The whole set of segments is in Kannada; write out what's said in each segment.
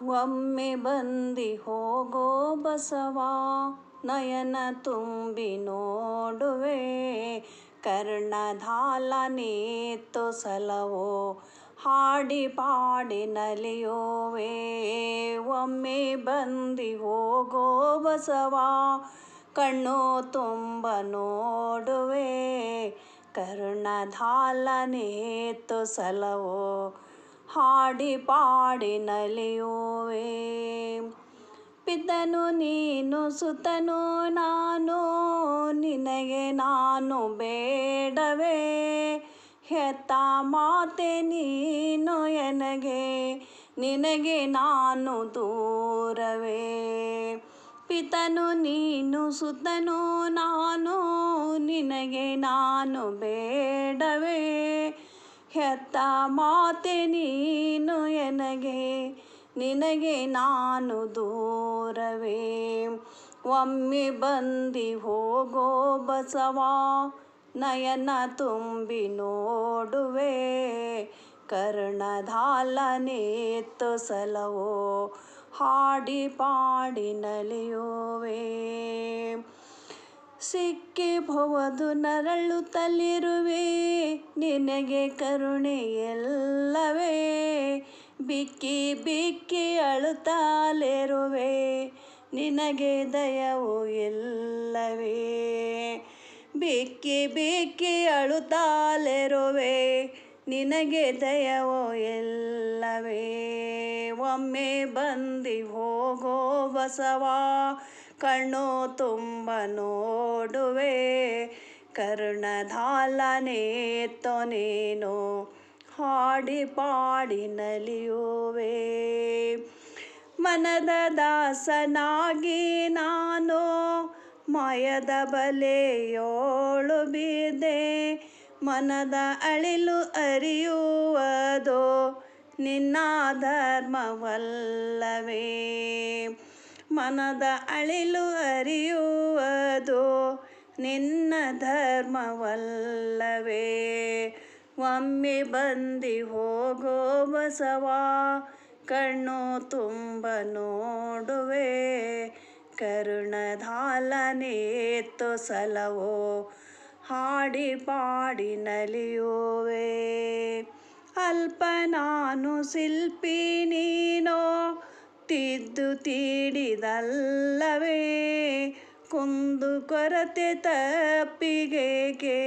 ಒಮ್ಮೆ ಬಂದಿ ಹೋಗೋ ಬಸವ ನಯನ ತುಂಬಿ ನೋಡುವೆ ಕರ್ಣಧಾಲನೇತ್ತು ಸಲವೋ ಹಾಡಿ ಪಾಡಿ ನಲಿಯೋವೆ. ಒಮ್ಮೆ ಬಂದಿ ಹೋಗೋ ಬಸವ ಕಣ್ಣು ತುಂಬ ನೋಡುವೆ ಕರ್ಣಧಾಲನೇತ್ತು ಸಲವೋ ಹಾಡಿ ಪಾಡಿ ನಲಿಯುವೆ. ಪಿತನು ನೀನು ಸುತನು ನಾನು ನಿನಗೆ ನಾನು ಬೇಡವೇ ಹೆತ್ತ ಮಾತೆ ನೀನು ಎನಗೆ ನಿನಗೆ ನಾನು ದೂರವೇ. ಪಿತನು ನೀನು ಸುತನು ನಾನು ನಿನಗೆ ನಾನು ಬೇಡವೇ ಹೆತ್ತ ಮಾತೆ ನೀನು ಎನಗೆ ನಿನಗೆ ನಾನು ದೂರವೇ. ಒಮ್ಮೆ ಬಂದಿ ಹೋಗೋ ಬಸವ ನಯನ ತುಂಬಿ ನೋಡುವೆ ಕರ್ಣಧಾಲನೇತ್ತು ಸಲವೋ ಹಾಡಿ ಪಾಡಿ ನಲಿಯುವೆ. ಸಿಕ್ಕಿ ಭವದು ನರಳುತ್ತಲಿರುವೆ ನಿನಗೆ ಕರುಣೆ ಎಲ್ಲವೇ ಬಿಕ್ಕಿ ಬಿಕ್ಕಿ ಅಳುತ್ತಲಿರುವೆ ನಿನಗೆ ದಯವು ಇಲ್ಲವೇ. ಬಿಕ್ಕಿ ಬಿಕ್ಕಿ ಅಳುತ್ತಲಿರುವೆ ನಿನಗೆ ದಯವು ಇಲ್ಲವೇ. ಒಮ್ಮೆ ಬಂದಿ ಹೋಗೋ ಬಸವ ಕಣ್ಣು ತುಂಬ ನೋಡುವೆ ಕರ್ಣಧಾಲನೇತ್ತು ನೀನು ಹಾಡಿ ಪಾಡಿ ನಲಿಯುವೆ. ಮನದ ದಾಸನಾಗಿ ನಾನು ಮಾಯದ ಬಲೆಯೋಳು ಬಿದ್ದೆ ಮನದ ಅಳಿಲು ಅರಿಯುವುದು ನಿನ್ನ ಧರ್ಮವಲ್ಲವೇ. ಮನದ ಅಳಿಲು ಅರಿಯುವುದು ನಿನ್ನ ಧರ್ಮವಲ್ಲವೇ. ಒಮ್ಮೆ ಬಂದಿ ಹೋಗೋ ಬಸವ ಕಣ್ಣು ತುಂಬ ನೋಡುವೆ ಕರ್ಣಧಾಲನೇತ್ತು ಸಲವೋ ಹಾಡಿ ಪಾಡಿ ನಲಿಯುವೆ. ಅಲ್ಪ ನಾನು ಶಿಲ್ಪಿ ನೀನೋ ತಿದ್ದು ತೀಡಿದಲ್ಲವೇ ಕುಂದು ಕೊರತೆ ತಪ್ಪಿಗೆಗೆ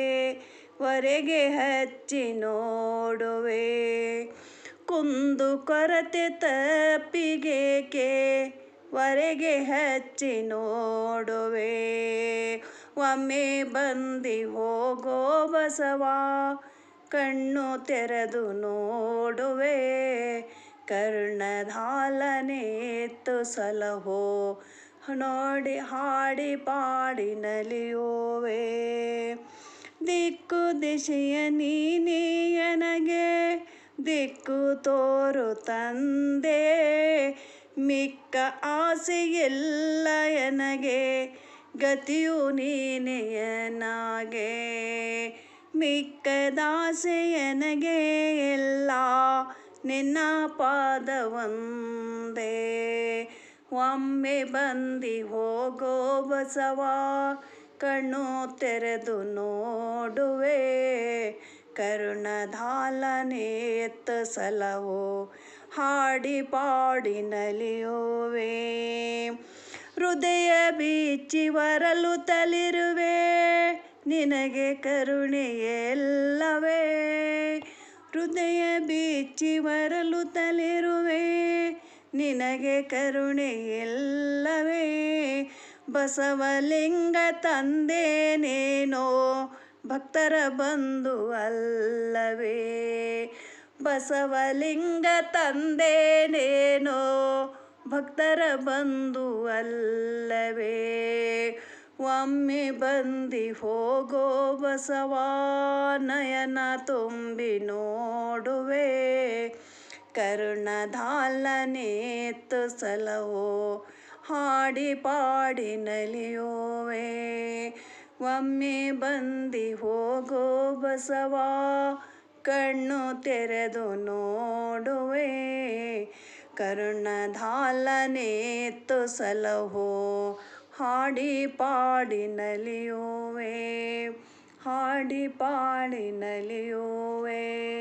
ವರೆಗೆ ಹಚ್ಚಿ ನೋಡುವೆ. ಕುಂದು ಕೊರತೆ ತಪ್ಪಿಗೆಗೆ ವರೆಗೆ ಹಚ್ಚಿ ನೋಡುವೆ. ಒಮ್ಮೆ ಬಂದಿ ಹೋಗೋ ಬಸವ ಕಣ್ಣು ತೆರೆದು ನೋಡುವೆ ಕರ್ಣಧಾಲನೇತ್ತು ಸಲಹೋ ನೋಡಿ ಹಾಡಿ ಪಾಡಿ ನಲಿಯುವೆ. ದಿಕ್ಕು ದಿಶೆಯ ನೀನೇ ನನಗೆ ದಿಕ್ಕು ತೋರು ತಂದೆ ಮಿಕ್ಕ ಆಸೆಯೆಲ್ಲ ಎನಗೆ ಗತಿಯು ನೀನೇ ಎನಗೆ. ಮಿಕ್ಕದಾಸೆ ಎನಗೆ ಎಲ್ಲ ನಿನ್ನ ಪಾದವಂದೇ. ಒಮ್ಮೆ ಬಂದಿ ಹೋಗೋ ಬಸವ ಕಣ್ಣು ತೆರೆದು ನೋಡುವೆ ಕರ್ಣಧಾಲನೇತ್ತು ಸಲವೋ ಹಾಡಿ ಪಾಡಿ ನಲಿಯುವೆ. ಹೃದಯ ಬೀಚಿ ವರಲುತ್ತಲಿರುವೆ ನಿನಗೆ ಕರುಣೆ ಎಲ್ಲವೇ. ಹೃದಯ ಬೀಚಿ ವರಲುತ್ತಲಿರುವೆ ನಿನಗೆ ಕರುಣೆ ಎಲ್ಲವೇ. ಬಸವಲಿಂಗ ತಂದೇನೇನೋ ಭಕ್ತರ ಬಂಧು ಅಲ್ಲವೇ. ಬಸವಲಿಂಗ ತಂದೇನೇನೋ ಭಕ್ತರ ಬಂಧು ಅಲ್ಲವೇ. ಒಮ್ಮೆ ಬಂದಿ ಹೋಗೋ ಬಸವ ನಯನ ತುಂಬಿ ನೋಡುವೆ ಕರ್ಣಧಾಲನೇತ್ತು ಸಲವೋ ಹಾಡಿ ಪಾಡಿ ನಲಿಯುವೆ. ಒಮ್ಮೆ ಬಂದಿ ಹೋಗೋ ಬಸವ ಕಣ್ಣು ತೆರೆದು ನೋಡುವೆ ಕರುಣಧಾಲನೇತ್ತು ಸಲಹೋ ಹಾಡಿ ಪಾಡಿ ನಲಿಯುವೆ ಹಾಡಿ ಪಾಡಿ ನಲಿಯುವೆ.